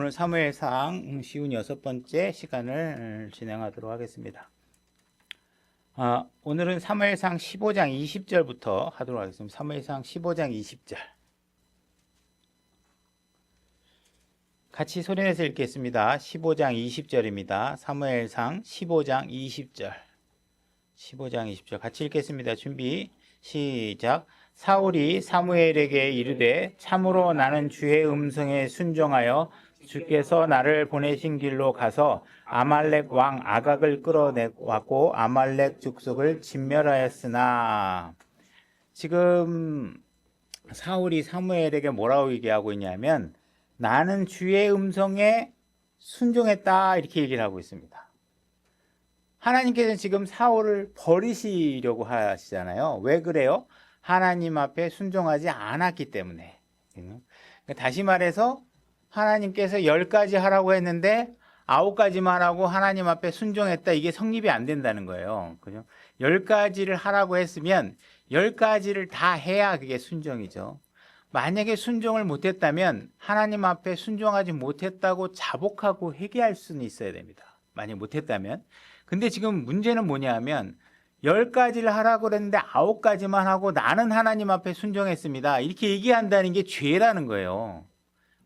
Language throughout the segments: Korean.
오늘 사무엘상 쉬운 6번째 시간을 진행하도록 하겠습니다. 오늘은 사무엘상 15장 20절부터 하도록 하겠습니다. 사무엘상 15장 20절. 같이 소리내서 읽겠습니다. 15장 20절입니다. 사무엘상 15장 20절. 15장 20절 같이 읽겠습니다. 준비 시작. 사울이 사무엘에게 이르되 참으로 나는 주의 음성에 순종하여 주께서 나를 보내신 길로 가서 아말렉 왕 아각을 끌어내왔고 아말렉 족속을 진멸하였으나. 지금 사울이 사무엘에게 뭐라고 얘기하고 있냐면 나는 주의 음성에 순종했다 이렇게 얘기를 하고 있습니다. 하나님께서는 지금 사울을 버리시려고 하시잖아요. 왜 그래요? 하나님 앞에 순종하지 않았기 때문에. 다시 말해서 하나님께서 10가지 하라고 했는데 9가지만 하고 하나님 앞에 순종했다. 이게 성립이 안 된다는 거예요. 그죠? 10가지를 하라고 했으면 10가지를 다 해야 그게 순종이죠. 만약에 순종을 못했다면 하나님 앞에 순종하지 못했다고 자복하고 회개할 수는 있어야 됩니다. 만약 못했다면. 근데 지금 문제는 뭐냐 하면 10가지를 하라고 그랬는데 9가지만 하고 나는 하나님 앞에 순종했습니다. 이렇게 얘기한다는 게 죄라는 거예요.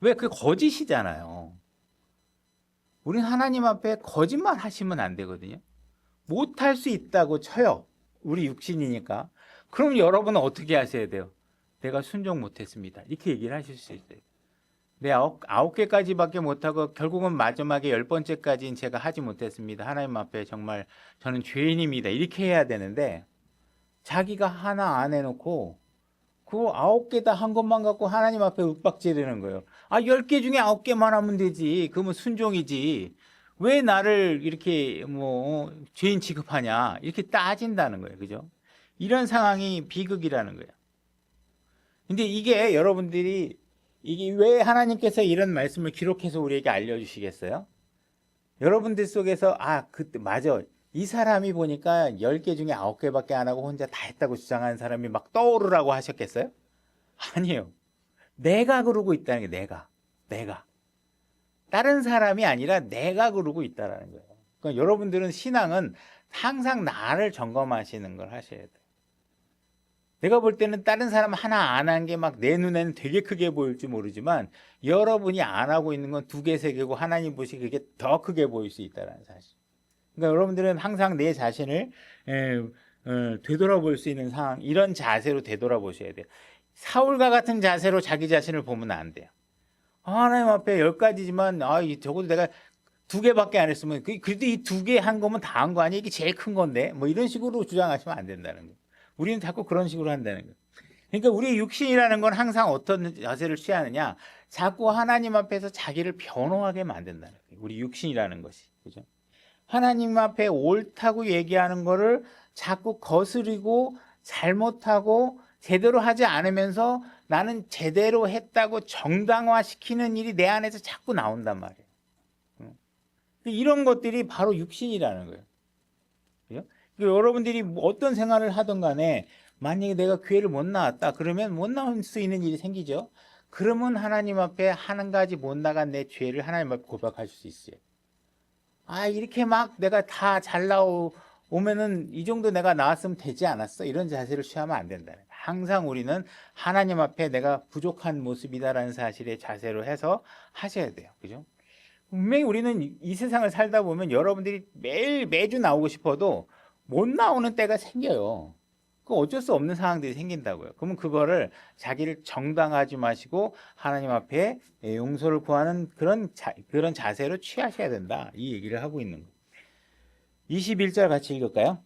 왜? 그게 거짓이잖아요. 우린 하나님 앞에 거짓말 하시면 안 되거든요. 못할 수 있다고 쳐요. 우리 육신이니까. 그럼 여러분은 어떻게 하셔야 돼요? 내가 순종 못했습니다. 이렇게 얘기를 하실 수 있어요. 네, 9개까지밖에 못하고 결국은 마지막에 10번째까지는 제가 하지 못했습니다. 하나님 앞에 정말 저는 죄인입니다. 이렇게 해야 되는데 자기가 하나 안 해놓고 그 9개 다 한 것만 갖고 하나님 앞에 윽박지르는 거예요. 10개 중에 9개만 하면 되지. 그러면 순종이지. 왜 나를 이렇게 죄인 취급하냐. 이렇게 따진다는 거예요. 그죠? 이런 상황이 비극이라는 거예요. 근데 이게 여러분들이 이게 왜 하나님께서 이런 말씀을 기록해서 우리에게 알려주시겠어요? 여러분들 속에서 그때 맞아. 이 사람이 보니까 10개 중에 9개밖에 안 하고 혼자 다 했다고 주장하는 사람이 막 떠오르라고 하셨겠어요? 아니에요. 내가 그러고 있다는 게 내가. 다른 사람이 아니라 내가 그러고 있다는 거예요. 그러니까 여러분들은 신앙은 항상 나를 점검하시는 걸 하셔야 돼요. 내가 볼 때는 다른 사람 하나 안 한 게 막 내 눈에는 되게 크게 보일지 모르지만 여러분이 안 하고 있는 건 2개, 3개고 하나님 보시기에 그게 더 크게 보일 수 있다는 사실. 그러니까 여러분들은 항상 내 자신을 되돌아볼 수 있는 상황, 이런 자세로 되돌아보셔야 돼요. 사울과 같은 자세로 자기 자신을 보면 안 돼요. 하나님 앞에 10가지지만 적어도 내가 2개밖에 안 했으면 그래도 이 2개 한 거면 다 한 거 아니야? 이게 제일 큰 건데 뭐 이런 식으로 주장하시면 안 된다는 거예요. 우리는 자꾸 그런 식으로 한다는 거예요. 그러니까 우리의 육신이라는 건 항상 어떤 자세를 취하느냐, 자꾸 하나님 앞에서 자기를 변호하게 만든다는 거예요. 우리 육신이라는 것이. 그죠? 하나님 앞에 옳다고 얘기하는 거를 자꾸 거스리고 잘못하고 제대로 하지 않으면서 나는 제대로 했다고 정당화시키는 일이 내 안에서 자꾸 나온단 말이에요. 이런 것들이 바로 육신이라는 거예요. 그죠? 여러분들이 어떤 생활을 하든 간에 만약에 내가 교회를 못 나왔다 그러면 못 나올 수 있는 일이 생기죠. 그러면 하나님 앞에 한 가지 못 나간 내 죄를 하나님 앞에 고백할 수 있어요. 이렇게 막 내가 다 잘 나오면은 이 정도 내가 나왔으면 되지 않았어? 이런 자세를 취하면 안 된다. 항상 우리는 하나님 앞에 내가 부족한 모습이다라는 사실의 자세로 해서 하셔야 돼요. 그죠? 분명히 우리는 이 세상을 살다 보면 여러분들이 매주 나오고 싶어도 못 나오는 때가 생겨요. 그 어쩔 수 없는 상황들이 생긴다고요. 그러면 그거를 자기를 정당하지 마시고 하나님 앞에 용서를 구하는 그런 자세로 취하셔야 된다. 이 얘기를 하고 있는 거예요. 21절 같이 읽을까요?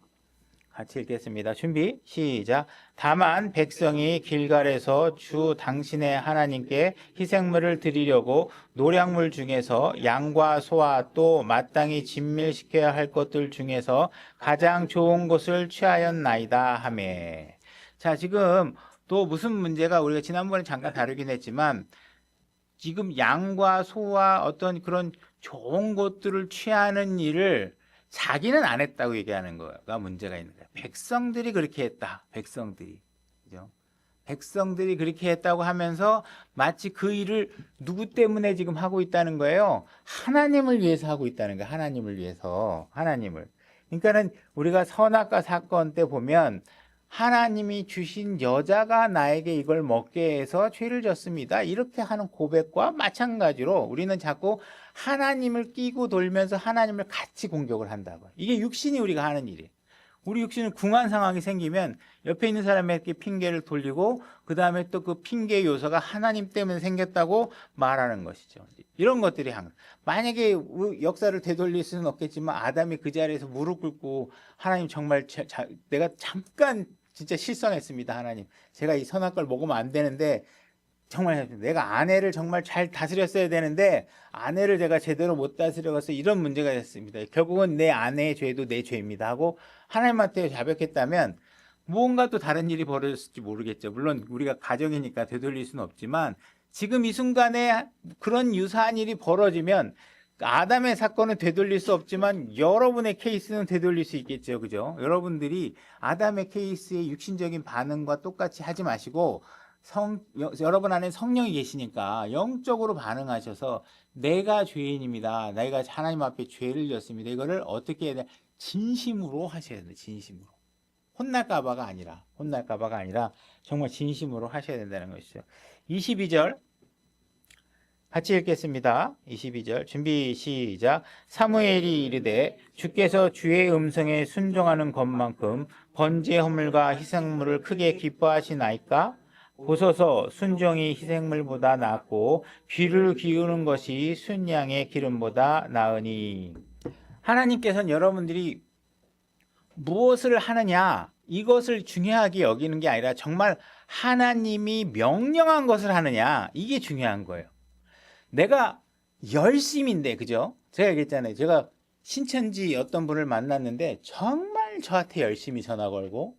같이 읽겠습니다. 준비 시작. 다만 백성이 길갈에서 주 당신의 하나님께 희생물을 드리려고 노량물 중에서 양과 소와 또 마땅히 진멸시켜야 할 것들 중에서 가장 좋은 것을 취하였나이다 하매. 자, 지금 또 무슨 문제가 우리가 지난번에 잠깐 다루긴 했지만 지금 양과 소와 어떤 그런 좋은 것들을 취하는 일을 자기는 안 했다고 얘기하는 거가 문제가 있는 거예요. 백성들이 그렇게 했다. 백성들이. 그죠? 백성들이 그렇게 했다고 하면서 마치 그 일을 누구 때문에 지금 하고 있다는 거예요? 하나님을 위해서 하고 있다는 거예요. 하나님을 위해서. 하나님을. 그러니까는 우리가 선악과 사건 때 보면 하나님이 주신 여자가 나에게 이걸 먹게 해서 죄를 졌습니다. 이렇게 하는 고백과 마찬가지로 우리는 자꾸 하나님을 끼고 돌면서 하나님을 같이 공격을 한다고. 이게 육신이 우리가 하는 일이에요. 우리 육신은 궁한 상황이 생기면 옆에 있는 사람에게 핑계를 돌리고 그 다음에 또 그 핑계 요소가 하나님 때문에 생겼다고 말하는 것이죠. 이런 것들이 항상 만약에 역사를 되돌릴 수는 없겠지만 아담이 그 자리에서 무릎 꿇고 하나님 정말 내가 잠깐 진짜 실성했습니다. 하나님 제가 이 선악과를 먹으면 안 되는데 정말 내가 아내를 정말 잘 다스렸어야 되는데 아내를 제가 제대로 못 다스려서 이런 문제가 됐습니다. 결국은 내 아내의 죄도 내 죄입니다 하고 하나님한테 자백했다면 무언가 또 다른 일이 벌어졌을지 모르겠죠. 물론 우리가 가정이니까 되돌릴 수는 없지만 지금 이 순간에 그런 유사한 일이 벌어지면 아담의 사건은 되돌릴 수 없지만 여러분의 케이스는 되돌릴 수 있겠죠. 그죠? 여러분들이 아담의 케이스의 육신적인 반응과 똑같이 하지 마시고 여러분 안에 성령이 계시니까 영적으로 반응하셔서 내가 죄인입니다. 내가 하나님 앞에 죄를 졌습니다. 이거를 어떻게 해야 돼? 진심으로 하셔야 돼요. 진심으로. 혼날까봐가 아니라 정말 진심으로 하셔야 된다는 것이죠. 22절 같이 읽겠습니다. 22절 준비 시작. 사무엘이 이르되 주께서 주의 음성에 순종하는 것만큼 번제 허물과 희생물을 크게 기뻐하시나이까? 보소서 순종이 희생물보다 낫고 귀를 기울이는 것이 순양의 기름보다 나으니. 하나님께서는 여러분들이 무엇을 하느냐 이것을 중요하게 여기는 게 아니라 정말 하나님이 명령한 것을 하느냐 이게 중요한 거예요. 내가 열심인데 그죠? 제가 얘기했잖아요. 제가 신천지 어떤 분을 만났는데 정말 저한테 열심히 전화 걸고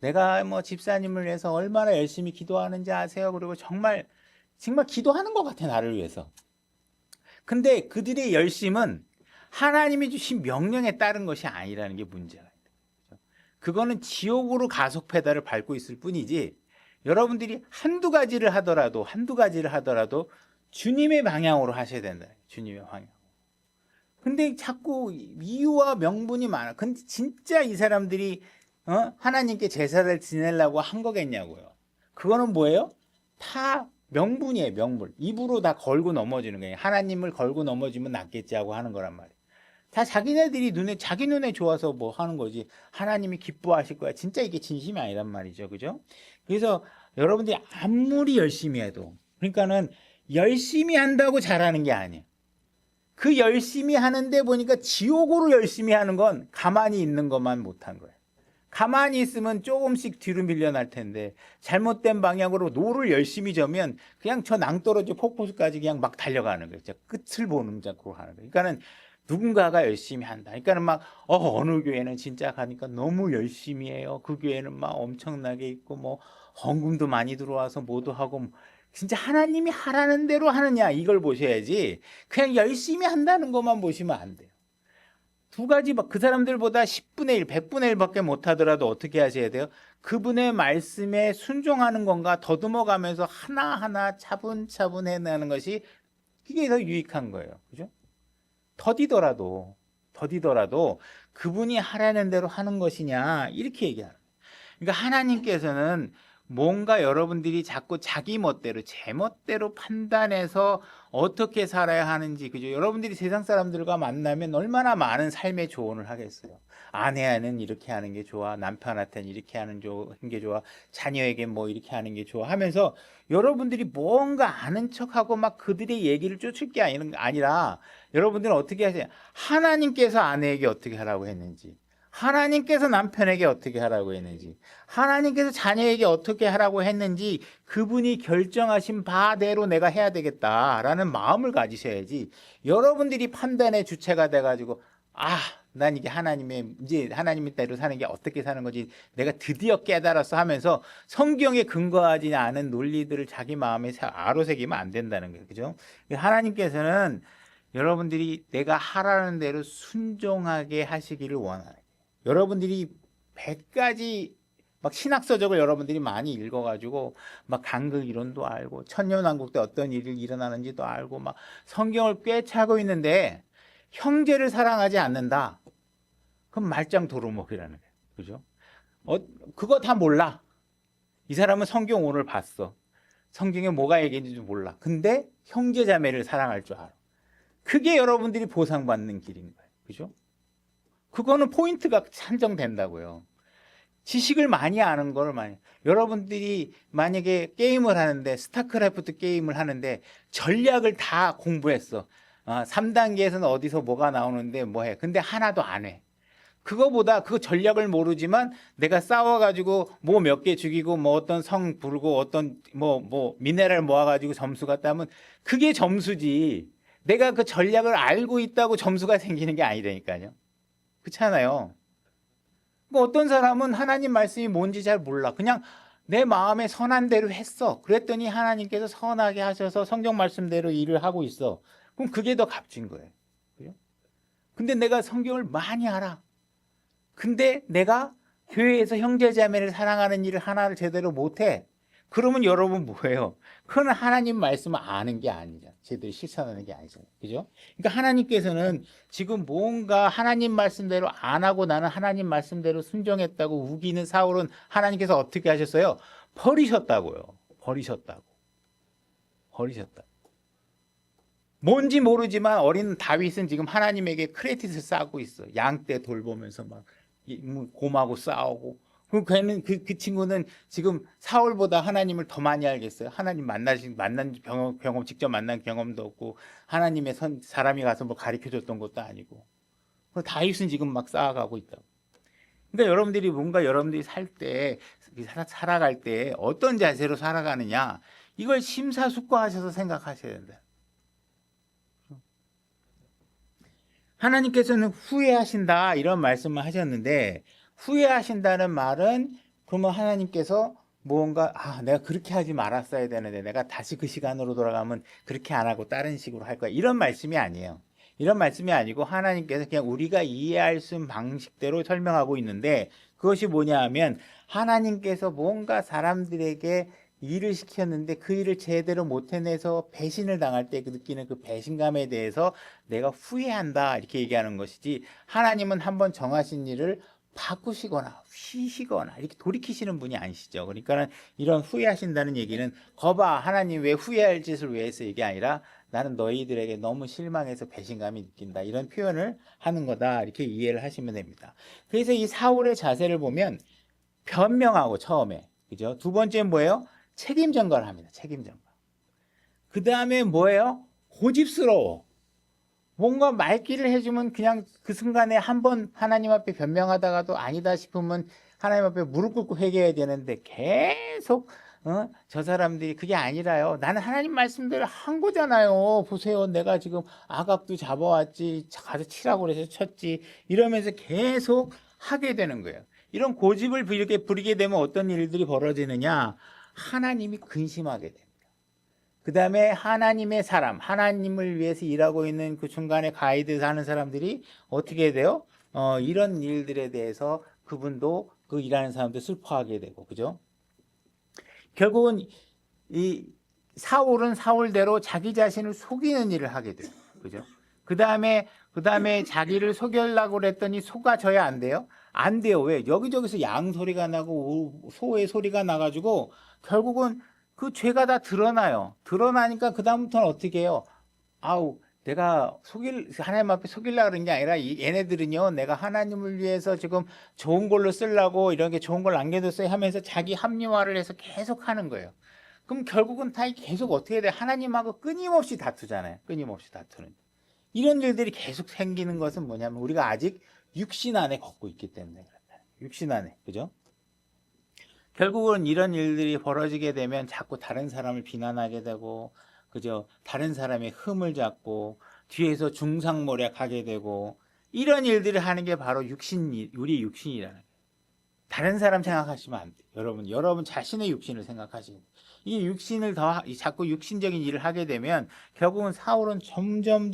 내가 뭐 집사님을 위해서 얼마나 열심히 기도하는지 아세요? 그리고 정말 기도하는 것 같아 나를 위해서. 근데 그들의 열심은 하나님이 주신 명령에 따른 것이 아니라는 게 문제가 있다. 그거는 지옥으로 가속 페달을 밟고 있을 뿐이지 여러분들이 한두 가지를 하더라도 주님의 방향으로 하셔야 된다. 주님의 방향. 근데 자꾸 이유와 명분이 많아. 근데 진짜 이 사람들이 하나님께 제사를 지내려고 한 거겠냐고요. 그거는 뭐예요? 다 명분이에요. 명분. 입으로 다 걸고 넘어지는 거예요. 하나님을 걸고 넘어지면 낫겠지 하고 하는 거란 말이에요. 다 자기네들이 자기 눈에 좋아서 뭐 하는 거지. 하나님이 기뻐하실 거야. 진짜 이게 진심이 아니란 말이죠. 그죠? 그래서 여러분들이 아무리 열심히 해도 그러니까는 열심히 한다고 잘하는 게 아니에요. 그 열심히 하는데 보니까 지옥으로 열심히 하는 건 가만히 있는 것만 못한 거예요. 가만히 있으면 조금씩 뒤로 밀려날 텐데 잘못된 방향으로 노를 열심히 저면 그냥 저 낭떠러지 폭포수까지 그냥 막 달려가는 거예요. 끝을 보는 자고 하는 거예요. 그러니까는 누군가가 열심히 한다. 그러니까는 막 어느 교회는 진짜 가니까 너무 열심히 해요. 그 교회는 막 엄청나게 있고 뭐 헌금도 많이 들어와서 뭐도 하고 진짜 하나님이 하라는 대로 하느냐 이걸 보셔야지 그냥 열심히 한다는 것만 보시면 안 돼요. 두 가지 그 사람들보다 10분의 1, 100분의 1밖에 못하더라도 어떻게 하셔야 돼요? 그분의 말씀에 순종하는 건가 더듬어가면서 하나하나 차분차분 해내는 것이 그게 더 유익한 거예요. 그죠? 더디더라도 그분이 하라는 대로 하는 것이냐 이렇게 얘기하는 거예요. 그러니까 하나님께서는 뭔가 여러분들이 자꾸 자기 멋대로 제 멋대로 판단해서 어떻게 살아야 하는지 그죠? 여러분들이 세상 사람들과 만나면 얼마나 많은 삶의 조언을 하겠어요. 아내는 이렇게 하는 게 좋아, 남편한테는 이렇게 하는 게 좋아, 자녀에게 뭐 이렇게 하는 게 좋아 하면서 여러분들이 뭔가 아는 척하고 막 그들의 얘기를 쫓을 게 아니라 여러분들은 어떻게 하세요? 하나님께서 아내에게 어떻게 하라고 했는지, 하나님께서 남편에게 어떻게 하라고 했는지, 하나님께서 자녀에게 어떻게 하라고 했는지 그분이 결정하신 바대로 내가 해야 되겠다라는 마음을 가지셔야지 여러분들이 판단의 주체가 돼가지고 난 이게 이제 하나님의 대로 사는 게 어떻게 사는 거지 내가 드디어 깨달았어 하면서 성경에 근거하지 않은 논리들을 자기 마음에 아로새기면 안 된다는 거예요. 그죠? 하나님께서는 여러분들이 내가 하라는 대로 순종하게 하시기를 원하는 여러분들이 100가지 막 신학서적을 여러분들이 많이 읽어가지고 막 간극 이론도 알고 천년왕국 때 어떤 일이 일어나는지도 알고 막 성경을 꿰차고 있는데 형제를 사랑하지 않는다. 그럼 말짱 도루묵이라는 거예요. 그죠? 그거 다 몰라. 이 사람은 성경 오늘 봤어. 성경에 뭐가 얘기했는지 몰라. 근데 형제자매를 사랑할 줄 알아. 그게 여러분들이 보상받는 길인 거예요. 그죠? 그거는 포인트가 산정된다고요. 지식을 많이 아는 걸 여러분들이 만약에 게임을 하는데 스타크래프트 게임을 하는데 전략을 다 공부했어. 3단계에서는 어디서 뭐가 나오는데 뭐 해. 근데 하나도 안 해. 그거보다 그 전략을 모르지만 내가 싸워가지고 뭐 몇 개 죽이고 뭐 어떤 성 부르고 어떤 뭐 미네랄 모아가지고 점수가 따면 그게 점수지. 내가 그 전략을 알고 있다고 점수가 생기는 게 아니라니까요. 그렇잖아요. 뭐 어떤 사람은 하나님 말씀이 뭔지 잘 몰라. 그냥 내 마음에 선한 대로 했어. 그랬더니 하나님께서 선하게 하셔서 성경 말씀대로 일을 하고 있어. 그럼 그게 더 값진 거예요. 그죠? 근데 내가 성경을 많이 알아. 근데 내가 교회에서 형제자매를 사랑하는 일을 하나를 제대로 못해. 그러면 여러분 뭐예요? 그건 하나님 말씀을 아는 게 아니죠. 제대로 실천하는 게 아니잖아요. 그죠? 그러니까 하나님께서는 지금 뭔가 하나님 말씀대로 안 하고 나는 하나님 말씀대로 순종했다고 우기는 사울은 하나님께서 어떻게 하셨어요? 버리셨다고요. 버리셨다고. 뭔지 모르지만 어린 다윗은 지금 하나님에게 크레딧을 쌓고 있어. 양떼 돌보면서 막 곰하고 싸우고. 그럼 걔는 그 친구는 지금 사울보다 하나님을 더 많이 알겠어요. 하나님 만난 경험 직접 만난 경험도 없고 하나님의 사람이 가서 뭐 가르쳐 줬던 것도 아니고. 다윗은 지금 막 쌓아가고 있다고. 그러니까 여러분들이 뭔가 여러분들이 살아갈 때 어떤 자세로 살아가느냐 이걸 심사숙고하셔서 생각하셔야 된다. 하나님께서는 후회하신다 이런 말씀을 하셨는데 후회하신다는 말은 그러면 하나님께서 뭔가 내가 그렇게 하지 말았어야 되는데 내가 다시 그 시간으로 돌아가면 그렇게 안 하고 다른 식으로 할 거야 이런 말씀이 아니에요. 이런 말씀이 아니고 하나님께서 그냥 우리가 이해할 수 있는 방식대로 설명하고 있는데 그것이 뭐냐 하면 하나님께서 뭔가 사람들에게 일을 시켰는데 그 일을 제대로 못 해내서 배신을 당할 때 느끼는 그 배신감에 대해서 내가 후회한다 이렇게 얘기하는 것이지 하나님은 한번 정하신 일을 바꾸시거나 휘시거나 이렇게 돌이키시는 분이 아니시죠. 그러니까 이런 후회하신다는 얘기는 거봐 하나님 왜 후회할 짓을 왜 했어 이게 아니라 나는 너희들에게 너무 실망해서 배신감이 느낀다 이런 표현을 하는 거다 이렇게 이해를 하시면 됩니다. 그래서 이 사울의 자세를 보면 변명하고 처음에 그죠? 두 번째는 뭐예요? 책임 전가를 합니다. 책임 전가. 그 다음에 뭐예요? 고집스러워. 뭔가 말귀를 해주면 그냥 그 순간에 한번 하나님 앞에 변명하다가도 아니다 싶으면 하나님 앞에 무릎 꿇고 회개해야 되는데 계속 저 사람들이 그게 아니라요. 나는 하나님 말씀대로 한 거잖아요. 보세요. 내가 지금 아갑도 잡아왔지. 가서 치라고 그래서 쳤지. 이러면서 계속 하게 되는 거예요. 이런 고집을 부리게 되면 어떤 일들이 벌어지느냐. 하나님이 근심하게 됩니다. 그 다음에 하나님의 사람, 하나님을 위해서 일하고 있는 그 중간에 가이드 하는 사람들이 어떻게 돼요? 이런 일들에 대해서 그분도 그 일하는 사람도 슬퍼하게 되고, 그죠? 결국은 이 사울은 사울대로 자기 자신을 속이는 일을 하게 돼요. 그죠? 그 다음에 자기를 속이려고 그랬더니 속아져야 안 돼요? 안 돼요. 왜? 여기저기서 양 소리가 나고 소의 소리가 나가지고 결국은 그 죄가 다 드러나요. 드러나니까 그다음부터는 어떻게 해요? 내가 하나님 앞에 속이려고 그런 게 아니라 얘네들은요, 내가 하나님을 위해서 지금 좋은 걸로 쓰려고 이런 게 좋은 걸 남겨뒀어요 하면서 자기 합리화를 해서 계속 하는 거예요. 그럼 결국은 다 계속 어떻게 돼? 하나님하고 끊임없이 다투잖아요. 끊임없이 다투는. 이런 일들이 계속 생기는 것은 뭐냐면 우리가 아직 육신 안에 걷고 있기 때문에 그렇다. 육신 안에. 그죠? 결국은 이런 일들이 벌어지게 되면 자꾸 다른 사람을 비난하게 되고, 그죠? 다른 사람의 흠을 잡고, 뒤에서 중상모략하게 되고, 이런 일들을 하는 게 바로 우리 육신이라는 거예요. 다른 사람 생각하시면 안 돼요. 여러분 자신의 육신을 생각하시면 돼요. 이 육신을 자꾸 육신적인 일을 하게 되면, 결국은 사울은 점점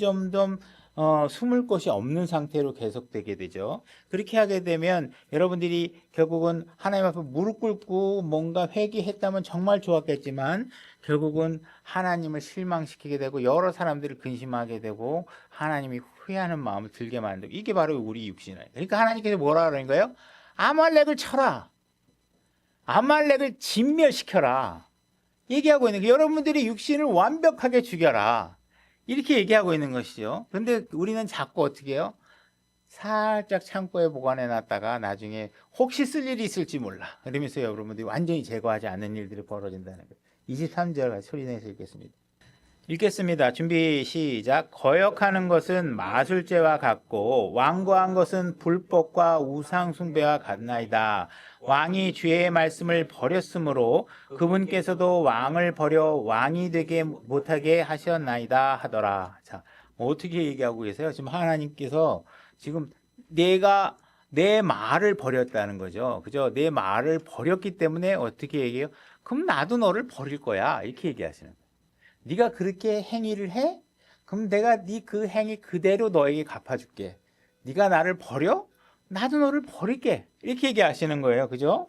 숨을 곳이 없는 상태로 계속되게 되죠. 그렇게 하게 되면 여러분들이 결국은 하나님 앞에 무릎 꿇고 뭔가 회개했다면 정말 좋았겠지만 결국은 하나님을 실망시키게 되고 여러 사람들을 근심하게 되고 하나님이 후회하는 마음을 들게 만들고, 이게 바로 우리 육신이에요. 그러니까 하나님께서 뭐라 그러는 거예요? 아말렉을 쳐라. 아말렉을 진멸시켜라. 얘기하고 있는 거예요. 여러분들이 육신을 완벽하게 죽여라. 이렇게 얘기하고 있는 것이죠. 그런데 우리는 자꾸 어떻게 해요? 살짝 창고에 보관해 놨다가 나중에 혹시 쓸 일이 있을지 몰라. 그러면서 여러분들이 완전히 제거하지 않는 일들이 벌어진다는 거예요. 23절 같이 소리내서 읽겠습니다. 읽겠습니다. 준비 시작. 거역하는 것은 마술죄와 같고 완고한 것은 불법과 우상 숭배와 같나이다. 왕이 주의 말씀을 버렸으므로 그분께서도 왕을 버려 왕이 되게 못하게 하셨나이다 하더라. 자, 어떻게 얘기하고 계세요? 지금 하나님께서 지금 내가 내 말을 버렸다는 거죠. 그죠? 내 말을 버렸기 때문에 어떻게 얘기해요? 그럼 나도 너를 버릴 거야. 이렇게 얘기하시는 거예요. 네가 그렇게 행위를 해? 그럼 내가 네 그 행위 그대로 너에게 갚아줄게. 네가 나를 버려? 나도 너를 버릴게. 이렇게 얘기하시는 거예요. 그죠?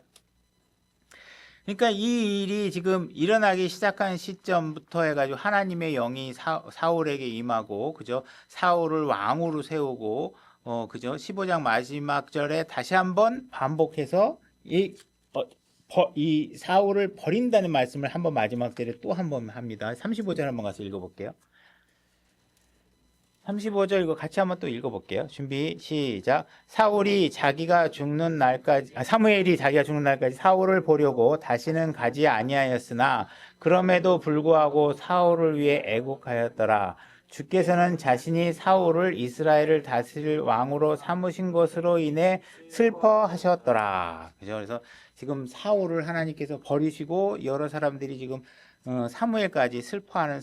그러니까 이 일이 지금 일어나기 시작한 시점부터 해가지고 하나님의 영이 사울에게 임하고, 그죠? 사울을 왕으로 세우고, 그죠? 15장 마지막 절에 다시 한번 반복해서 이 사울을 버린다는 말씀을 한번 마지막 절에 또 한 번 합니다. 35절 한번 가서 읽어볼게요. 35절 이거 같이 한번 또 읽어볼게요. 준비 시작. 사무엘이 자기가 죽는 날까지 사울을 보려고 다시는 가지 아니하였으나 그럼에도 불구하고 사울을 위해 애곡하였더라. 주께서는 자신이 사울을 이스라엘을 다스릴 왕으로 삼으신 것으로 인해 슬퍼하셨더라. 그죠? 그래서 지금 사울을 하나님께서 버리시고 여러 사람들이 지금 사무엘까지 슬퍼하는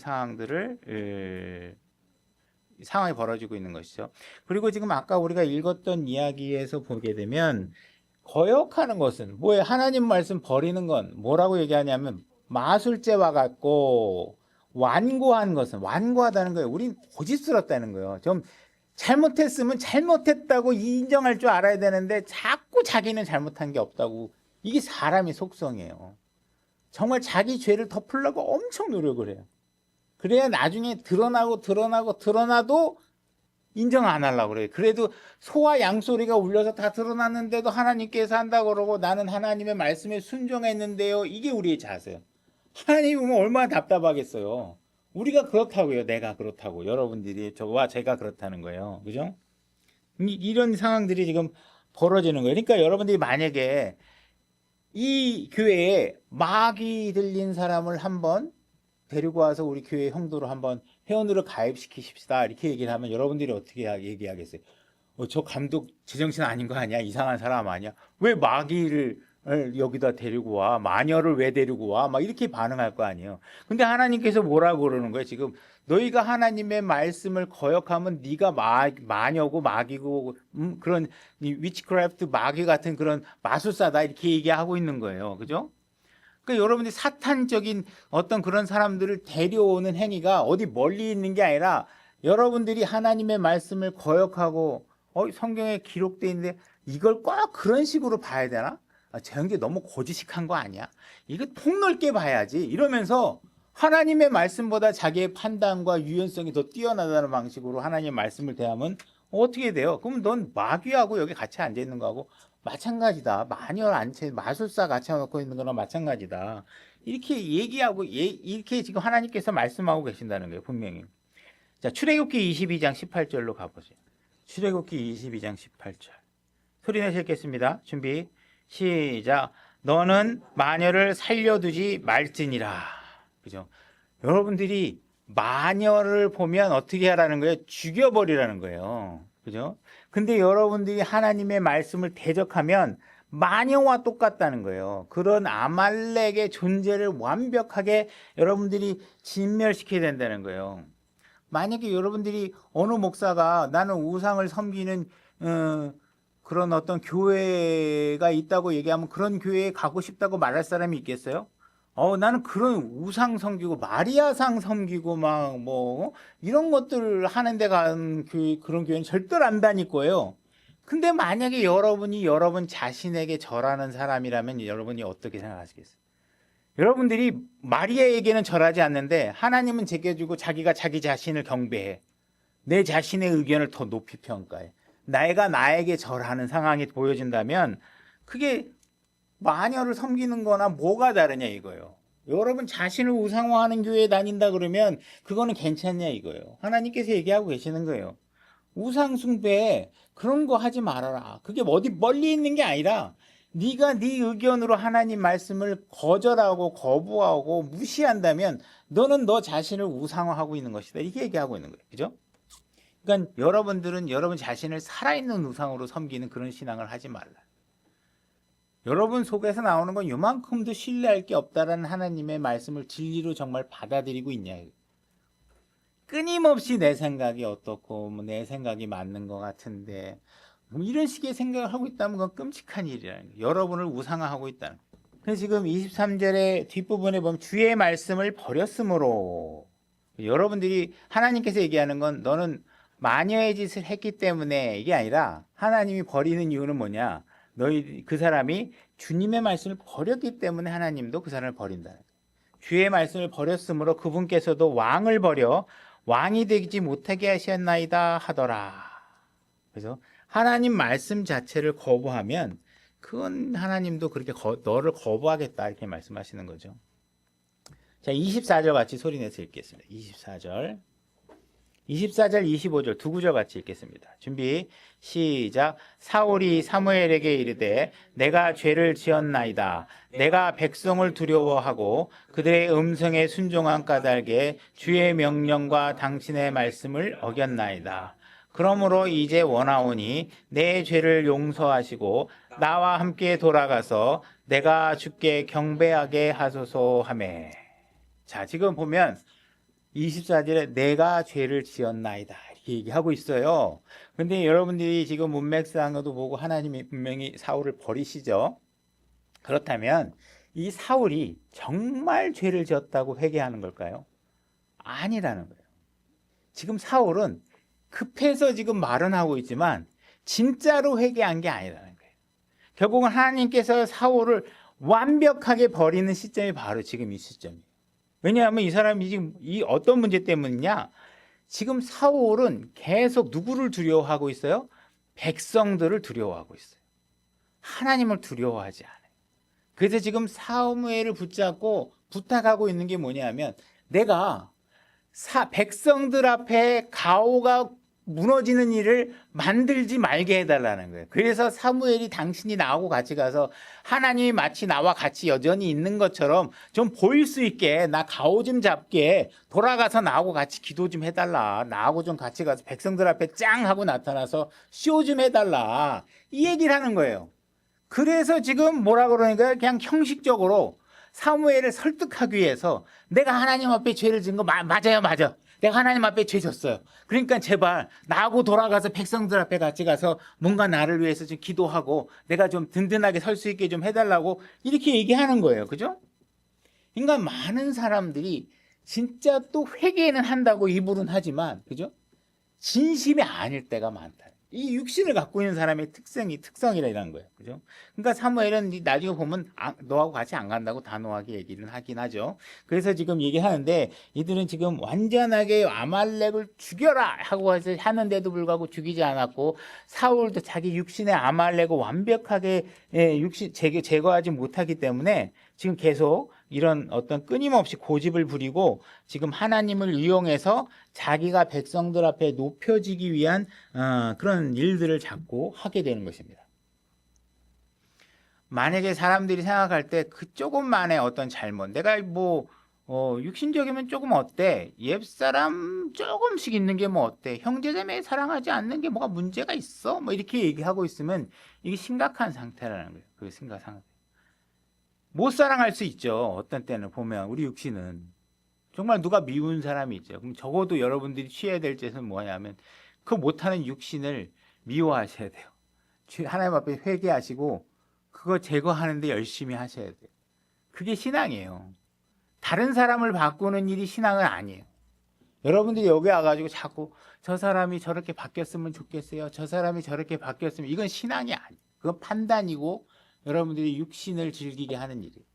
상황이 벌어지고 있는 것이죠. 그리고 지금 아까 우리가 읽었던 이야기에서 보게 되면 거역하는 것은 뭐예요? 하나님 말씀 버리는 건 뭐라고 얘기하냐면 마술죄와 같고, 완고한 것은 완고하다는 거예요. 우린 고집스럽다는 거예요. 좀 잘못했으면 잘못했다고 인정할 줄 알아야 되는데 자꾸 자기는 잘못한 게 없다고. 이게 사람의 속성이에요. 정말 자기 죄를 덮으려고 엄청 노력을 해요. 그래야 나중에 드러나도 인정 안 하려고 그래요. 그래도 소와 양 소리가 울려서 다 드러났는데도 하나님께서 한다고 그러고 나는 하나님의 말씀에 순종했는데요. 이게 우리의 자세예요. 하나님이 보면 얼마나 답답하겠어요. 우리가 그렇다고요. 내가 그렇다고. 여러분들이 저와 제가 그렇다는 거예요. 그죠? 이런 상황들이 지금 벌어지는 거예요. 그러니까 여러분들이 만약에 이 교회에 마귀 들린 사람을 한번 데리고 와서 우리 교회 형도로 한번 회원으로 가입시키십시다. 이렇게 얘기를 하면 여러분들이 어떻게 얘기하겠어요? 저 감독 제정신 아닌 거 아니야? 이상한 사람 아니야? 왜 마귀를 여기다 데리고 와? 마녀를 왜 데리고 와? 막 이렇게 반응할 거 아니에요. 근데 하나님께서 뭐라고 그러는 거예요? 지금 너희가 하나님의 말씀을 거역하면 네가 마녀고 마귀고 그런 위치크래프트 마귀 같은 그런 마술사다 이렇게 얘기하고 있는 거예요. 그죠? 그러니까 여러분들이 사탄적인 어떤 그런 사람들을 데려오는 행위가 어디 멀리 있는 게 아니라 여러분들이 하나님의 말씀을 거역하고 성경에 기록되어 있는데 이걸 꼭 그런 식으로 봐야 되나? 저 형제 너무 고지식한 거 아니야? 이거 폭넓게 봐야지. 이러면서 하나님의 말씀보다 자기의 판단과 유연성이 더 뛰어나다는 방식으로 하나님의 말씀을 대하면 어떻게 돼요? 그럼 넌 마귀하고 여기 같이 앉아 있는 거하고 마찬가지다. 마술사 같이 놓고 있는 거랑 마찬가지다. 이렇게 얘기하고 이렇게 지금 하나님께서 말씀하고 계신다는 거예요. 분명히. 자, 출애굽기 22장 18절로 가보세요. 출애굽기 22장 18절. 소리내서 읽겠습니다. 준비 시작. 너는 마녀를 살려두지 말지니라. 그죠? 여러분들이 마녀를 보면 어떻게 하라는 거예요? 죽여버리라는 거예요. 그죠? 근데 여러분들이 하나님의 말씀을 대적하면 마녀와 똑같다는 거예요. 그런 아말렉의 존재를 완벽하게 여러분들이 진멸시켜야 된다는 거예요. 만약에 여러분들이 어느 목사가 나는 우상을 섬기는 그런 어떤 교회가 있다고 얘기하면 그런 교회에 가고 싶다고 말할 사람이 있겠어요? 나는 그런 우상 섬기고 마리아상 섬기고 막 뭐 이런 것들을 하는 데 간 그런 교회는 절대로 안 다닐 거예요. 근데 만약에 여러분이 여러분 자신에게 절하는 사람이라면 여러분이 어떻게 생각하시겠어요? 여러분들이 마리아에게는 절하지 않는데 하나님은 제껴주고 자기가 자기 자신을 경배해. 내 자신의 의견을 더 높이 평가해. 내가 나에게 절하는 상황이 보여진다면 그게 마녀를 섬기는 거나 뭐가 다르냐 이거예요. 여러분 자신을 우상화하는 교회에 다닌다 그러면 그거는 괜찮냐 이거예요. 하나님께서 얘기하고 계시는 거예요. 우상 숭배 그런 거 하지 말아라. 그게 어디 멀리 있는 게 아니라 네가 네 의견으로 하나님 말씀을 거절하고 거부하고 무시한다면 너는 너 자신을 우상화하고 있는 것이다. 이렇게 얘기하고 있는 거예요. 그죠? 그러니까 여러분들은 여러분 자신을 살아있는 우상으로 섬기는 그런 신앙을 하지 말라. 여러분 속에서 나오는 건 요만큼도 신뢰할 게 없다라는 하나님의 말씀을 진리로 정말 받아들이고 있냐. 끊임없이 내 생각이 어떻고 내 생각이 맞는 것 같은데 이런 식의 생각을 하고 있다면 그건 끔찍한 일이라는 거예요. 여러분을 우상화하고 있다는 거예요. 그래서 지금 23절의 뒷부분에 보면 주의 말씀을 버렸으므로 여러분들이 하나님께서 얘기하는 건 너는 마녀의 짓을 했기 때문에 이게 아니라 하나님이 버리는 이유는 뭐냐? 너희 그 사람이 주님의 말씀을 버렸기 때문에 하나님도 그 사람을 버린다는 거예요. 주의 말씀을 버렸으므로 그분께서도 왕을 버려 왕이 되지 못하게 하셨나이다 하더라. 그래서 하나님 말씀 자체를 거부하면 그건 하나님도 그렇게 너를 거부하겠다 이렇게 말씀하시는 거죠. 자, 24절 같이 소리내서 읽겠습니다. 24절 25절 두 구절 같이 읽겠습니다. 준비 시작. 사울이 사무엘에게 이르되 내가 죄를 지었나이다. 내가 백성을 두려워하고 그들의 음성에 순종한 까닭에 주의 명령과 당신의 말씀을 어겼나이다. 그러므로 이제 원하오니 내 죄를 용서하시고 나와 함께 돌아가서 내가 주께 경배하게 하소서 하매. 자, 지금 보면 24절에 내가 죄를 지었나이다 이렇게 얘기하고 있어요. 근데 여러분들이 지금 문맥상으로도 보고 하나님이 분명히 사울을 버리시죠. 그렇다면 이 사울이 정말 죄를 지었다고 회개하는 걸까요? 아니라는 거예요. 지금 사울은 급해서 지금 말은 하고 있지만 진짜로 회개한 게 아니라는 거예요. 결국은 하나님께서 사울을 완벽하게 버리는 시점이 바로 지금 이 시점이에요. 왜냐하면 이 사람이 지금 이 어떤 문제 때문이냐? 지금 사울은 계속 누구를 두려워하고 있어요? 백성들을 두려워하고 있어요. 하나님을 두려워하지 않아요. 그래서 지금 사무엘을 붙잡고 부탁하고 있는 게 뭐냐면 내가 백성들 앞에 가오가 무너지는 일을 만들지 말게 해달라는 거예요. 그래서 사무엘이 당신이 나하고 같이 가서 하나님이 마치 나와 같이 여전히 있는 것처럼 좀 보일 수 있게 나 가오 좀 잡게 돌아가서 나하고 같이 기도 좀 해달라. 나하고 좀 같이 가서 백성들 앞에 짱 하고 나타나서 쇼 좀 해달라. 이 얘기를 하는 거예요. 그래서 지금 뭐라 그러니까 그냥 형식적으로 사무엘을 설득하기 위해서 내가 하나님 앞에 죄를 지은 거 맞아요, 맞아. 내가 하나님 앞에 죄 졌어요. 그러니까 제발 나하고 돌아가서 백성들 앞에 같이 가서 뭔가 나를 위해서 좀 기도하고 내가 좀 든든하게 설 수 있게 좀 해달라고 이렇게 얘기하는 거예요. 그죠? 그러니까 많은 사람들이 진짜 또 회개는 한다고 입으로는 하지만 그죠? 진심이 아닐 때가 많다. 이 육신을 갖고 있는 사람의 특성이라는 거예요. 그죠? 그러니까 사무엘은 나중에 보면 너하고 같이 안 간다고 단호하게 얘기를 하긴 하죠. 그래서 지금 얘기하는데 이들은 지금 완전하게 아말렉을 죽여라 하고 해서 하는데도 불구하고 죽이지 않았고 사울도 자기 육신의 아말렉을 완벽하게 육신 제거하지 못하기 때문에 지금 계속 이런 어떤 끊임없이 고집을 부리고 지금 하나님을 이용해서 자기가 백성들 앞에 높여지기 위한 그런 일들을 자꾸 하게 되는 것입니다. 만약에 사람들이 생각할 때 그 조금만의 어떤 잘못, 내가 뭐 육신적이면 조금 어때? 옛사람 조금씩 있는 게 뭐 어때? 형제자매 사랑하지 않는 게 뭐가 문제가 있어? 뭐 이렇게 얘기하고 있으면 이게 심각한 상태라는 거예요. 그 상태. 못 사랑할 수 있죠. 어떤 때는 보면 우리 육신은 정말 누가 미운 사람이 있죠. 그럼 적어도 여러분들이 취해야 될 짓은 뭐냐면 그 못하는 육신을 미워하셔야 돼요. 하나님 앞에 회개하시고 그거 제거하는데 열심히 하셔야 돼요. 그게 신앙이에요. 다른 사람을 바꾸는 일이 신앙은 아니에요. 여러분들이 여기 와가지고 자꾸 저 사람이 저렇게 바뀌었으면 좋겠어요. 저 사람이 저렇게 바뀌었으면, 이건 신앙이 아니에요. 그건 판단이고 여러분들이 육신을 즐기게 하는 일이에요.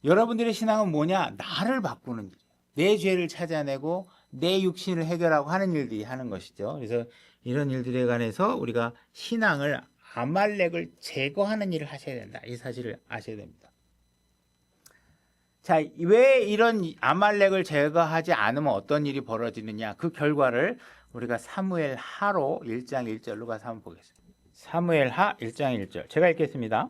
여러분들의 신앙은 뭐냐? 나를 바꾸는 일이에요. 내 죄를 찾아내고 내 육신을 해결하고 하는 일들이 하는 것이죠. 그래서 이런 일들에 관해서 우리가 신앙을, 아말렉을 제거하는 일을 하셔야 된다. 이 사실을 아셔야 됩니다. 자, 왜 이런 아말렉을 제거하지 않으면 어떤 일이 벌어지느냐? 그 결과를 우리가 사무엘 하로 1장 1절로 가서 한번 보겠습니다. 사무엘 하 1장 1절. 제가 읽겠습니다.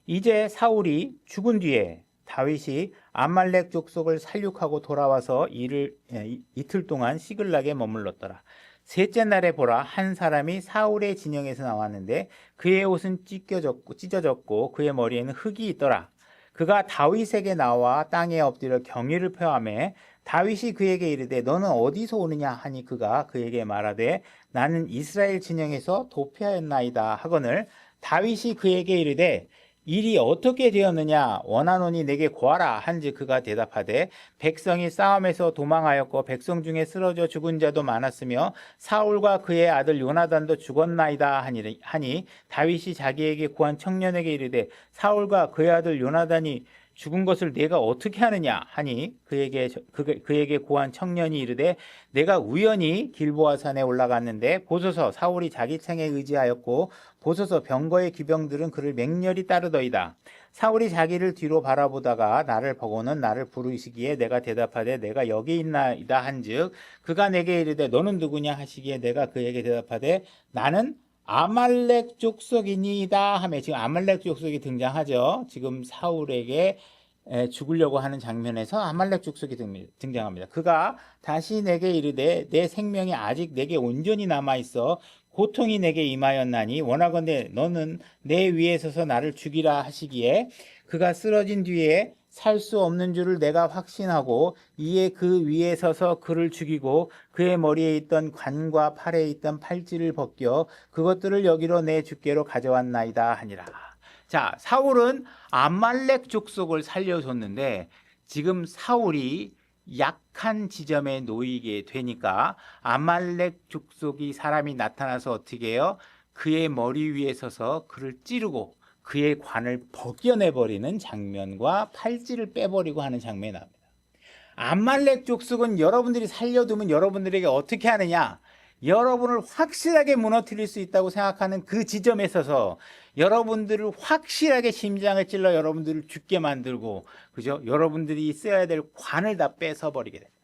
이제 사울이 죽은 뒤에 다윗이 아말렉 족속을 살육하고 돌아와서 이틀 동안 시글락에 머물렀더라. 셋째 날에 보라, 한 사람이 사울의 진영에서 나왔는데 그의 옷은 찢어졌고 그의 머리에는 흙이 있더라. 그가 다윗에게 나와 땅에 엎드려 경의를 표하매 다윗이 그에게 이르되 너는 어디서 오느냐 하니 그가 그에게 말하되 나는 이스라엘 진영에서 도피하였나이다 하거늘 다윗이 그에게 이르되 일이 어떻게 되었느냐 원하노니 내게 고하라 한즉 그가 대답하되 백성이 싸움에서 도망하였고 백성 중에 쓰러져 죽은 자도 많았으며 사울과 그의 아들 요나단도 죽었나이다 하니 다윗이 자기에게 구한 청년에게 이르되 사울과 그의 아들 요나단이 죽은 것을 내가 어떻게 하느냐 하니 그에게 구한 청년이 이르되 내가 우연히 길보아 산에 올라갔는데 보소서 사울이 자기 창에 의지하였고 보소서 병거의 기병들은 그를 맹렬히 따르더이다. 사울이 자기를 뒤로 바라보다가 나를 보고는 나를 부르시기에 내가 대답하되 내가 여기 있나이다 한즉 그가 내게 이르되 너는 누구냐 하시기에 내가 그에게 대답하되 나는 아말렉 족속이니이다 하며, 지금 아말렉 족속이 등장하죠. 지금 사울에게 죽으려고 하는 장면에서 아말렉 족속이 등장합니다. 그가 다시 내게 이르되 내 생명이 아직 내게 온전히 남아있어 고통이 내게 임하였나니 원하건대 너는 내 위에 서서 나를 죽이라 하시기에 그가 쓰러진 뒤에 살 수 없는 줄을 내가 확신하고 이에 그 위에 서서 그를 죽이고 그의 머리에 있던 관과 팔에 있던 팔찌를 벗겨 그것들을 여기로 내 주께로 가져왔나이다 하니라. 자, 사울은 아말렉 족속을 살려줬는데 지금 사울이 약한 지점에 놓이게 되니까 아말렉 족속이 사람이 나타나서 어떻게 해요? 그의 머리 위에 서서 그를 찌르고 그의 관을 벗겨내버리는 장면과 팔찌를 빼버리고 하는 장면이 나옵니다. 아말렉 족속은 여러분들이 살려두면 여러분들에게 어떻게 하느냐? 여러분을 확실하게 무너뜨릴 수 있다고 생각하는 그 지점에 서서 여러분들을 확실하게 심장을 찔러 여러분들을 죽게 만들고, 그죠? 여러분들이 써야 될 관을 다 뺏어버리게 됩니다.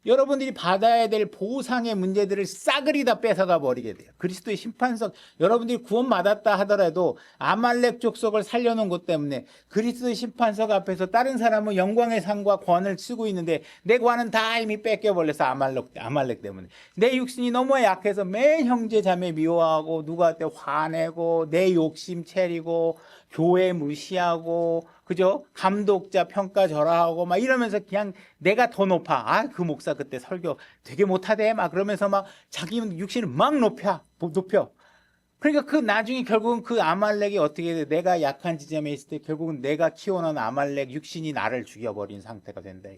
여러분들이 받아야 될 보상의 문제들을 싸그리 다 뺏어가 버리게 돼요. 그리스도의 심판석, 여러분들이 구원받았다 하더라도 아말렉 족속을 살려놓은 것 때문에 그리스도의 심판석 앞에서 다른 사람은 영광의 상과 권을 쓰고 있는데 내 관은 다 이미 뺏겨버려서 아말렉 때문에 내 육신이 너무 약해서 매 형제 자매 미워하고 누구한테 화내고 내 욕심 채리고 교회 무시하고, 그죠? 감독자 평가 절하하고 막 이러면서 그냥 내가 더 높아. 아, 그 목사 그때 설교 되게 못하대. 막 그러면서 막 자기 육신을 막 높여. 그러니까 그 나중에 결국은 그 아말렉이 어떻게 돼? 내가 약한 지점에 있을 때 결국은 내가 키워놓은 아말렉 육신이 나를 죽여버린 상태가 된다.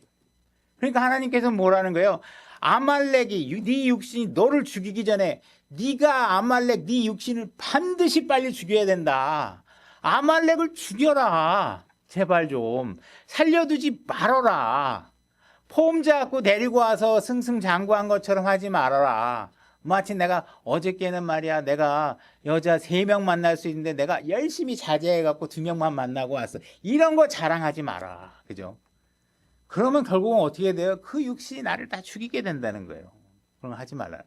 그러니까 하나님께서 뭐라는 거예요? 아말렉이 네 육신이 너를 죽이기 전에 네가 아말렉 네 육신을 반드시 빨리 죽여야 된다. 아말렉을 죽여라. 제발 좀 살려두지 말아라. 포음자 갖고 데리고 와서 승승장구한 것처럼 하지 말아라. 마치 내가 어저께는 말이야 내가 여자 3명 만날 수 있는데 내가 열심히 자제해갖고 2명만 만나고 왔어. 이런 거 자랑하지 마라. 그죠? 그러면 결국은 어떻게 돼요? 그 육신이 나를 다 죽이게 된다는 거예요. 그런 거 하지 말라.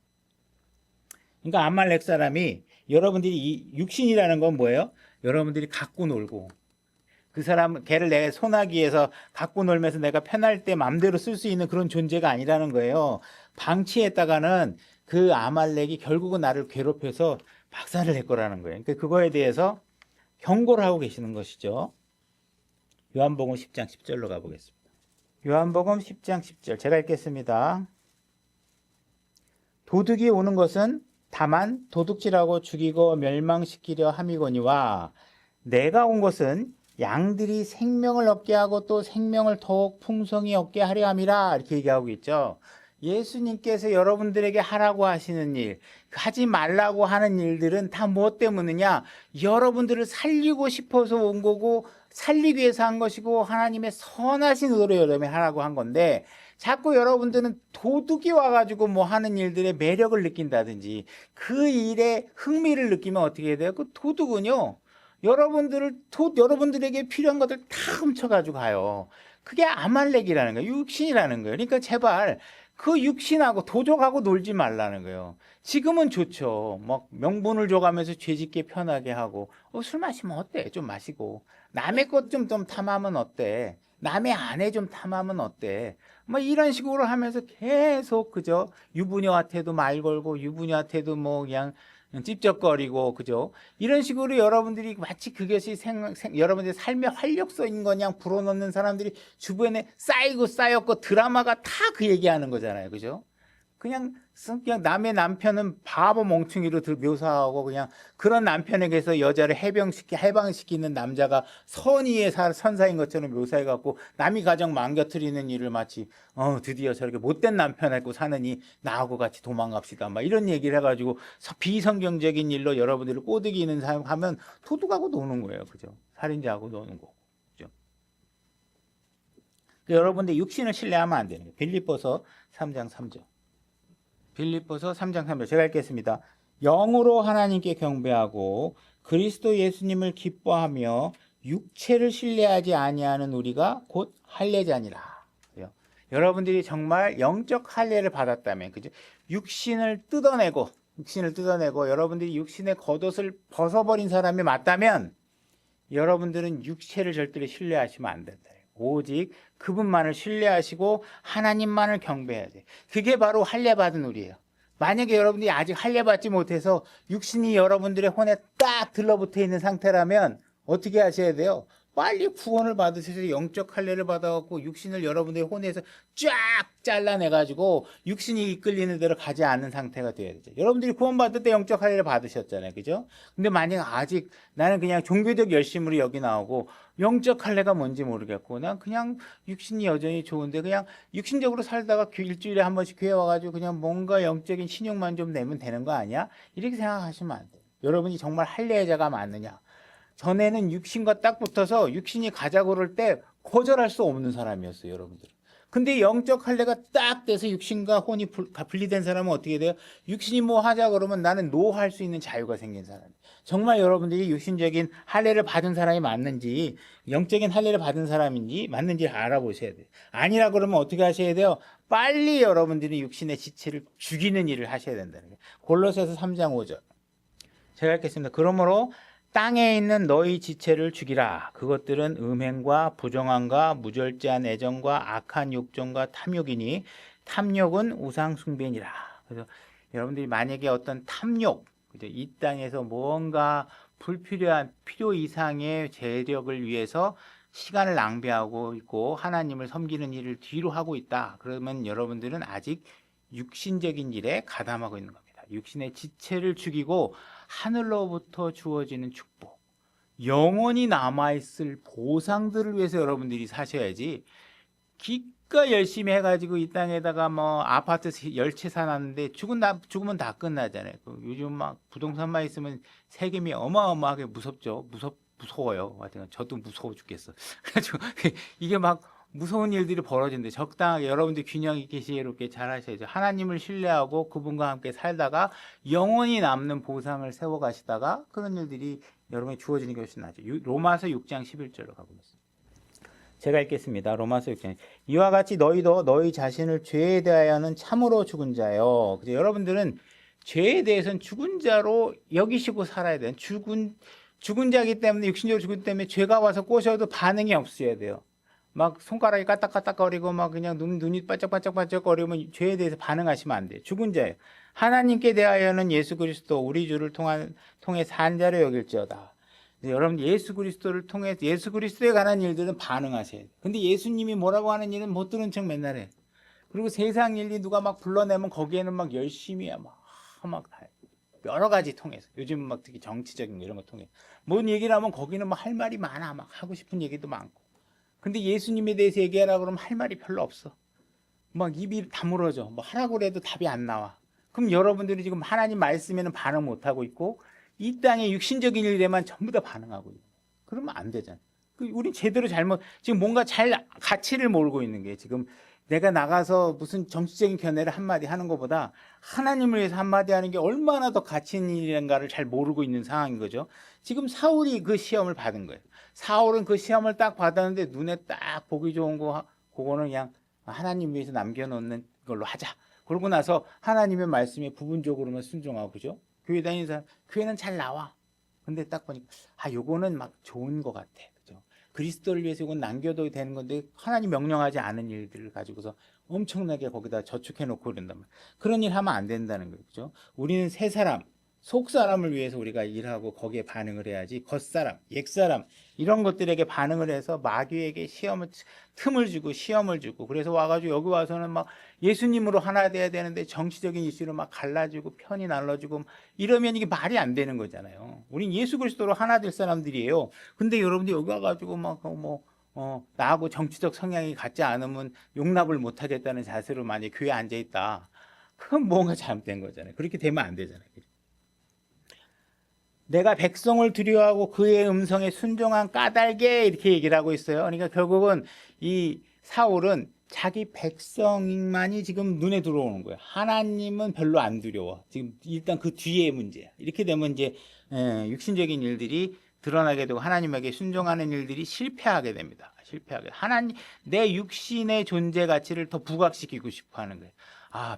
그러니까 아말렉 사람이, 여러분들이 이 육신이라는 건 뭐예요? 여러분들이 갖고 놀고, 그 사람 걔를 내 손아귀에서 갖고 놀면서 내가 편할 때 마음대로 쓸 수 있는 그런 존재가 아니라는 거예요. 방치했다가는 그 아말렉이 결국은 나를 괴롭혀서 박살을 낼 거라는 거예요. 그러니까 그거에 대해서 경고를 하고 계시는 것이죠. 요한복음 10장 10절로 가보겠습니다. 요한복음 10장 10절 제가 읽겠습니다. 도둑이 오는 것은 다만 도둑질하고 죽이고 멸망시키려 함이거니와 내가 온 것은 양들이 생명을 얻게 하고 또 생명을 더욱 풍성히 얻게 하려 함이라 이렇게 얘기하고 있죠. 예수님께서 여러분들에게 하라고 하시는 일, 하지 말라고 하는 일들은 다 무엇 때문이냐? 여러분들을 살리고 싶어서 온 거고 살리기 위해서 한 것이고 하나님의 선하신 의도로 여러분이 하라고 한 건데, 자꾸 여러분들은 도둑이 와가지고 뭐 하는 일들의 매력을 느낀다든지 그 일에 흥미를 느끼면 어떻게 돼요? 그 도둑은요, 여러분들에게 필요한 것들 다 훔쳐가지고 가요. 그게 아말렉이라는 거예요. 육신이라는 거예요. 그러니까 제발 그 육신하고 도적하고 놀지 말라는 거예요. 지금은 좋죠. 막 명분을 줘가면서 죄짓게 편하게 하고, 술 마시면 어때? 좀 마시고. 남의 것 좀 탐하면 어때? 남의 아내 좀 탐하면 어때? 뭐 이런 식으로 하면서 계속 그죠? 유부녀한테도 말 걸고 유부녀한테도 뭐 그냥 찝쩍거리고 그죠? 이런 식으로 여러분들이 마치 그것이 여러분들의 삶의 활력소인 거냥 불어넣는 사람들이 주변에 쌓이고 쌓였고 드라마가 다 그 얘기하는 거잖아요. 그죠? 그냥 남의 남편은 바보 멍충이로 묘사하고 그냥 그런 남편에게서 여자를 해방시키는 남자가 선의의 선사인 것처럼 묘사해갖고 남이 가정 망가뜨리는 일을 마치 드디어 저렇게 못된 남편하고 사느니 나하고 같이 도망갑시다 막 이런 얘기를 해가지고 비성경적인 일로 여러분들을 꼬드기는 하면 도둑하고 노는 거예요. 그죠? 살인자하고 노는 거고. 그죠? 여러분들 육신을 신뢰하면 안 되는 거예요. 빌립보서 3장 3절. 빌립보서 3장 3절 제가 읽겠습니다. 영으로 하나님께 경배하고 그리스도 예수님을 기뻐하며 육체를 신뢰하지 아니하는 우리가 곧 할례자니라. 여러분들이 정말 영적 할례를 받았다면, 그죠? 육신을 뜯어내고 여러분들이 육신의 겉옷을 벗어버린 사람이 맞다면 여러분들은 육체를 절대로 신뢰하시면 안 된다. 오직 그분만을 신뢰하시고 하나님만을 경배해야 돼. 그게 바로 할례 받은 우리예요. 만약에 여러분들이 아직 할례 받지 못해서 육신이 여러분들의 혼에 딱 들러붙어 있는 상태라면 어떻게 하셔야 돼요? 빨리 구원을 받으셔서 영적 할례를 받아갖고 육신을 여러분들의 혼에서 쫙 잘라내가지고 육신이 이끌리는 대로 가지 않는 상태가 돼야 되죠. 여러분들이 구원받을 때 영적 할례를 받으셨잖아요. 그죠? 근데 만약 아직 나는 그냥 종교적 열심으로 여기 나오고 영적 할례가 뭔지 모르겠고 난 그냥 육신이 여전히 좋은데 그냥 육신적으로 살다가 일주일에 한 번씩 교회 와가지고 그냥 뭔가 영적인 신용만 좀 내면 되는 거 아니야? 이렇게 생각하시면 안 돼요. 여러분이 정말 할례자가 맞느냐? 전에는 육신과 딱 붙어서 육신이 가자고 그럴 때 거절할 수 없는 사람이었어요, 여러분들. 근데 영적 할례가 딱 돼서 육신과 혼이 분리된 사람은 어떻게 돼요? 육신이 뭐 하자 그러면 나는 노 할 수 있는 자유가 생긴 사람이에요. 정말 여러분들이 육신적인 할례를 받은 사람이 맞는지 영적인 할례를 받은 사람인지 맞는지 알아보셔야 돼요. 아니라 그러면 어떻게 하셔야 돼요? 빨리 여러분들이 육신의 지체를 죽이는 일을 하셔야 된다는 거예요. 골로새서 3장 5절 제가 읽겠습니다. 그러므로 땅에 있는 너희 지체를 죽이라. 그것들은 음행과 부정함과 무절제한 애정과 악한 욕정과 탐욕이니 탐욕은 우상 숭배니라. 그래서 여러분들이 만약에 어떤 탐욕, 이 땅에서 뭔가 불필요한 필요 이상의 재력을 위해서 시간을 낭비하고 있고 하나님을 섬기는 일을 뒤로 하고 있다. 그러면 여러분들은 아직 육신적인 일에 가담하고 있는 겁니다. 육신의 지체를 죽이고 하늘로부터 주어지는 축복, 영원히 남아있을 보상들을 위해서 여러분들이 사셔야지 기껏 열심히 해가지고 이 땅에다가 뭐 아파트 10채 사놨는데 죽으면 다 끝나잖아요. 요즘 막 부동산만 있으면 세금이 어마어마하게 무섭죠. 무서워요. 하여튼 저도 무서워 죽겠어. 그래가지고 이게 막 무서운 일들이 벌어지는데 적당하게 여러분들 균형 있게 지혜롭게 잘 하셔야죠. 하나님을 신뢰하고 그분과 함께 살다가 영원히 남는 보상을 세워가시다가 그런 일들이 여러분이 주어지는 것이 나죠. 로마서 6장 11절로 가보겠습니다. 제가 읽겠습니다. 로마서 6장. 이와 같이 너희도 너희 자신을 죄에 대하여는 참으로 죽은 자요. 여러분들은 죄에 대해서는 죽은 자로 여기시고 살아야 돼요. 죽은 자이기 때문에 육신적으로 죽기 때문에 죄가 와서 꼬셔도 반응이 없어야 돼요. 막 손가락이 까딱까딱거리고 막 그냥 눈이 반짝반짝거리면 죄에 대해서 반응하시면 안 돼요. 죽은 자예요. 하나님께 대하여는 예수 그리스도 우리 주를 통해 산 자로 여길지어다. 여러분 예수 그리스도를 통해 예수 그리스도에 관한 일들은 반응하셔야 돼요. 근데 예수님이 뭐라고 하는 일은 못 들은 척 맨날 해. 그리고 세상 일이 누가 막 불러내면 거기에는 막 열심히 막 다 해. 여러 가지 통해서 요즘 막 특히 정치적인 거 이런 거 통해 뭔 얘기를 하면 거기는 뭐 할 말이 많아. 막 하고 싶은 얘기도 많고. 근데 예수님에 대해서 얘기하라 그러면 할 말이 별로 없어. 막 입이 다물어져. 뭐 하라고 그래도 답이 안 나와. 그럼 여러분들이 지금 하나님 말씀에는 반응 못 하고 있고 이 땅의 육신적인 일에만 전부 다 반응하고 있는 거야. 그러면 안 되잖아. 우린 제대로 잘못 지금 뭔가 잘 가치를 모르고 있는 게 지금 내가 나가서 무슨 정치적인 견해를 한마디 하는 것보다 하나님을 위해서 한마디 하는 게 얼마나 더 가치 있는 일인가를 잘 모르고 있는 상황인 거죠. 지금 사울이 그 시험을 받은 거예요. 사울은 그 시험을 딱 받았는데 눈에 딱 보기 좋은 거 그거는 그냥 하나님 위해서 남겨놓는 걸로 하자. 그러고 나서 하나님의 말씀에 부분적으로만 순종하고 그죠? 교회 다니는 사람 교회는 잘 나와. 근데 딱 보니까 요거는 막 좋은 것 같아. 그죠? 그리스도를 위해서 이건 남겨둬도 되는 건데 하나님 명령하지 않은 일들을 가지고서 엄청나게 거기다 저축해 놓고 그런단 말이야. 그런 일 하면 안 된다는 거예요. 그죠? 우리는 새 사람, 속 사람을 위해서 우리가 일하고 거기에 반응을 해야지 겉사람, 옛사람 이런 것들에게 반응을 해서 마귀에게 틈을 주고 시험을 주고 그래서 와가지고 여기 와서는 막 예수님으로 하나 돼야 되는데 정치적인 이슈로 막 갈라지고 편이 날라지고 이러면 이게 말이 안 되는 거잖아요. 우린 예수 그리스도로 하나 될 사람들이에요. 근데 여러분들 여기 와가지고 막 나하고 정치적 성향이 같지 않으면 용납을 못 하겠다는 자세로 만약에 교회에 앉아 있다. 그건 뭔가 잘못된 거잖아요. 그렇게 되면 안 되잖아요. 내가 백성을 두려워하고 그의 음성에 순종한 까닭에 이렇게 얘기를 하고 있어요. 그러니까 결국은 이 사울은 자기 백성만이 지금 눈에 들어오는 거예요. 하나님은 별로 안 두려워. 지금 일단 그 뒤에 문제야. 이렇게 되면 이제 육신적인 일들이 드러나게 되고 하나님에게 순종하는 일들이 실패하게 됩니다. 실패하게. 하나님 내 육신의 존재 가치를 더 부각시키고 싶어 하는 거예요.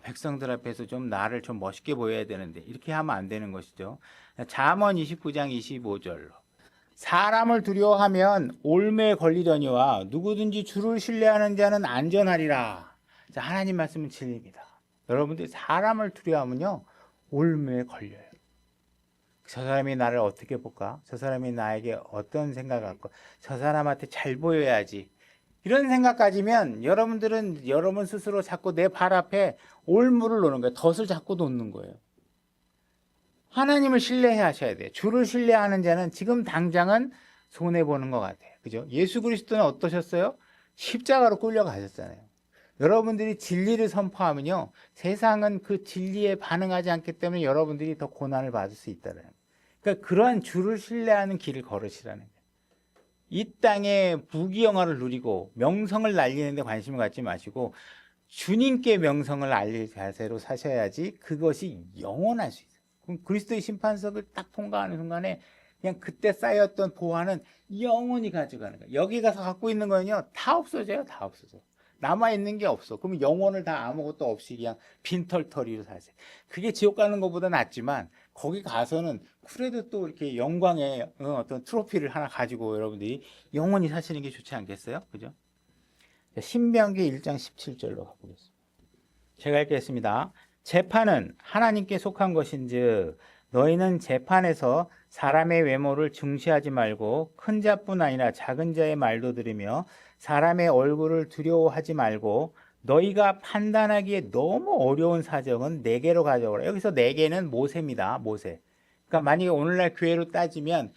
백성들 앞에서 좀 나를 좀 멋있게 보여야 되는데 이렇게 하면 안 되는 것이죠. 잠언 29장 25절로 사람을 두려워하면 올매에 걸리려니와 누구든지 주를 신뢰하는 자는 안전하리라. 자, 하나님 말씀은 진리입니다. 여러분들 사람을 두려워하면요 올매에 걸려요. 저 사람이 나를 어떻게 볼까? 저 사람이 나에게 어떤 생각을 갖고 저 사람한테 잘 보여야지. 이런 생각 가지면 여러분들은 여러분 스스로 자꾸 내 발 앞에 올무를 놓는 거예요. 덫을 자꾸 놓는 거예요. 하나님을 신뢰하셔야 돼요. 주를 신뢰하는 자는 지금 당장은 손해보는 것 같아요. 그죠? 예수 그리스도는 어떠셨어요? 십자가로 끌려가셨잖아요. 여러분들이 진리를 선포하면요. 세상은 그 진리에 반응하지 않기 때문에 여러분들이 더 고난을 받을 수 있다는 거예요. 그러니까 그러한 주를 신뢰하는 길을 걸으시라는 거예요. 이 땅에 부귀영화를 누리고 명성을 날리는 데 관심을 갖지 마시고 주님께 명성을 알릴 자세로 사셔야지 그것이 영원할 수 있어요. 그럼 그리스도의 심판석을 딱 통과하는 순간에 그냥 그때 쌓였던 보화는 영원히 가져가는 거예요. 여기 가서 갖고 있는 거는요 다 없어져요. 다 없어져. 남아있는 게 없어. 그럼 영혼을 다 아무것도 없이 그냥 빈털터리로 사세요. 그게 지옥 가는 것보다 낫지만 거기 가서는 그래도 또 이렇게 영광의 어떤 트로피를 하나 가지고 여러분들이 영원히 사시는 게 좋지 않겠어요? 그죠? 신명기 1장 17절로 가보겠습니다. 제가 읽겠습니다. 재판은 하나님께 속한 것인즉 너희는 재판에서 사람의 외모를 중시하지 말고 큰 자뿐 아니라 작은 자의 말도 들으며 사람의 얼굴을 두려워하지 말고 너희가 판단하기에 너무 어려운 사정은 내게로 가져오라. 여기서 내게는 모세입니다. 모세. 그러니까 만약에 오늘날 교회로 따지면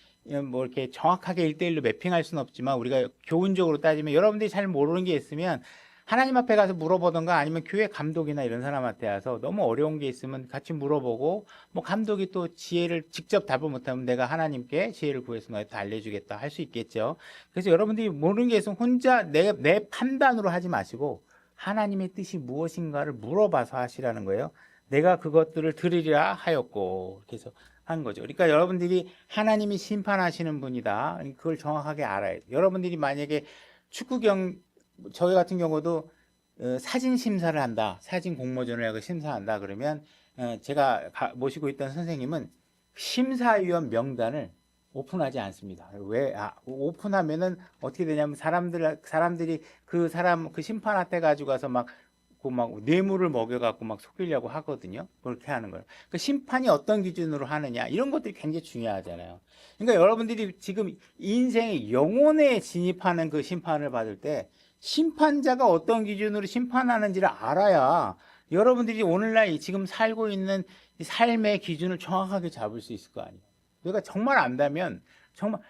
뭐 이렇게 정확하게 1대1로 매핑할 수는 없지만 우리가 교훈적으로 따지면 여러분들이 잘 모르는 게 있으면 하나님 앞에 가서 물어보던가 아니면 교회 감독이나 이런 사람한테 가서 너무 어려운 게 있으면 같이 물어보고 뭐 감독이 또 지혜를 직접 답을 못하면 내가 하나님께 지혜를 구해서 너희한테 알려주겠다 할 수 있겠죠. 그래서 여러분들이 모르는 게 있으면 혼자 내 판단으로 하지 마시고 하나님의 뜻이 무엇인가를 물어봐서 하시라는 거예요. 내가 그것들을 들으리라 하였고 그래서 한 거죠. 그러니까 여러분들이 하나님이 심판하시는 분이다. 그걸 정확하게 알아야 돼요. 여러분들이 만약에 저희 같은 경우도 사진 심사를 한다. 사진 공모전을 하고 심사한다. 그러면 제가 모시고 있던 선생님은 심사위원 명단을 오픈하지 않습니다. 왜? 오픈하면은 어떻게 되냐면 사람들이 그 심판한테 가지고 가서 막 뇌물을 먹여갖고 막 속이려고 하거든요. 그렇게 하는 거예요. 그 심판이 어떤 기준으로 하느냐 이런 것들이 굉장히 중요하잖아요. 그러니까 여러분들이 지금 인생의 영혼에 진입하는 그 심판을 받을 때 심판자가 어떤 기준으로 심판하는지를 알아야 여러분들이 오늘날 지금 살고 있는 이 삶의 기준을 정확하게 잡을 수 있을 거 아니에요. 내가 정말 안다면 정말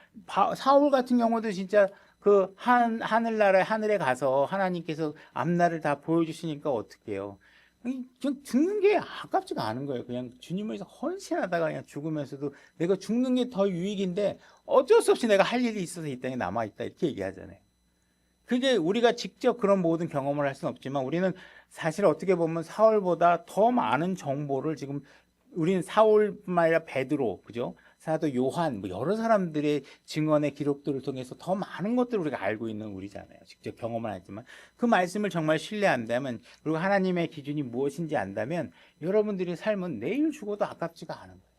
사울 같은 경우도 진짜 그 하늘나라에 하늘에 가서 하나님께서 앞날을 다 보여주시니까 어떡해요. 그냥 죽는 게 아깝지가 않은 거예요. 그냥 주님을 위해서 헌신하다가 그냥 죽으면서도 내가 죽는 게 더 유익인데 어쩔 수 없이 내가 할 일이 있어서 이 땅에 남아있다 이렇게 얘기하잖아요. 그게 우리가 직접 그런 모든 경험을 할 수는 없지만 우리는 사실 어떻게 보면 사울보다 더 많은 정보를 지금 우리는 사울뿐만 아니라 베드로, 그죠? 사도 요한, 뭐 여러 사람들의 증언의 기록들을 통해서 더 많은 것들을 우리가 알고 있는 우리잖아요. 직접 경험을 하지만 그 말씀을 정말 신뢰한다면 그리고 하나님의 기준이 무엇인지 안다면 여러분들의 삶은 내일 죽어도 아깝지가 않은 거예요.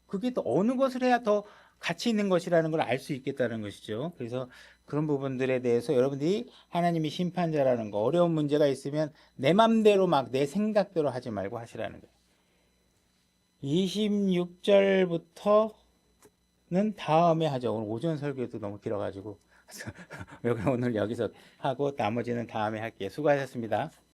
그게 또 어느 것을 해야 더 가치 있는 것이라는 걸 알 수 있겠다는 것이죠. 그래서 그런 부분들에 대해서 여러분들이 하나님이 심판자라는 거, 어려운 문제가 있으면 내 맘대로 막 내 생각대로 하지 말고 하시라는 거예요. 26절부터는 다음에 하죠. 오늘 오전 설교도 너무 길어가지고 오늘 여기서 하고 나머지는 다음에 할게요. 수고하셨습니다.